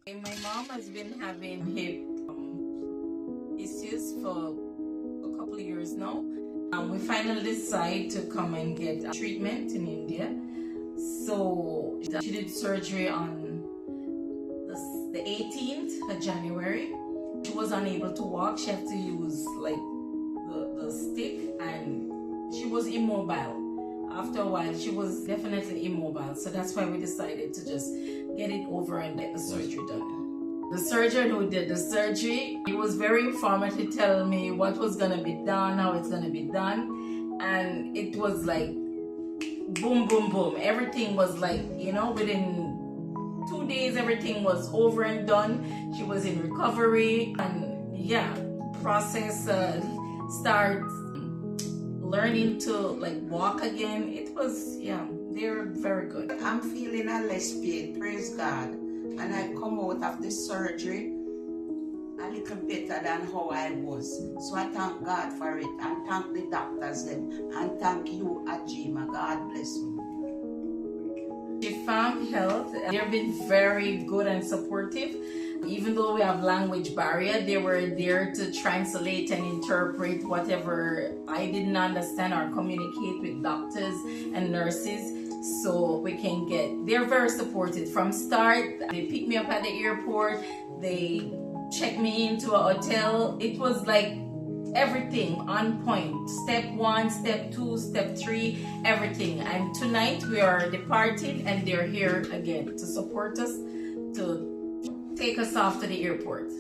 My mom has been having hip issues for a couple of years now. We finally decided to come and get treatment in India. So she did surgery on the 18th of January. She was unable to walk. She had to use like the stick, and she was immobile. After a while, she was definitely immobile. So that's why we decided to just get it over and get the surgery done. The surgeon who did the surgery, he was very informative, telling me what was going to be done, how it's going to be done. And it was like boom, boom, boom. Everything was like, within 2 days, everything was over and done. She was in recovery, and process start learning to walk again. It was, they're very good. I'm feeling a less pain, praise God. And I come out of the surgery a little better than how I was. So I thank God for it, and thank the doctors them, and thank you, Ajima. God bless you. Shifam Health, they've been very good and supportive. Even though we have language barrier, they were there to translate and interpret whatever I didn't understand or communicate with doctors and nurses, so we can they're very supportive from start. They picked me up at the airport, they checked me into a hotel. It was like everything on point. Step 1, step 2, step 3, everything. And tonight we are departing, and they're here again to support us, to take us off to the airport.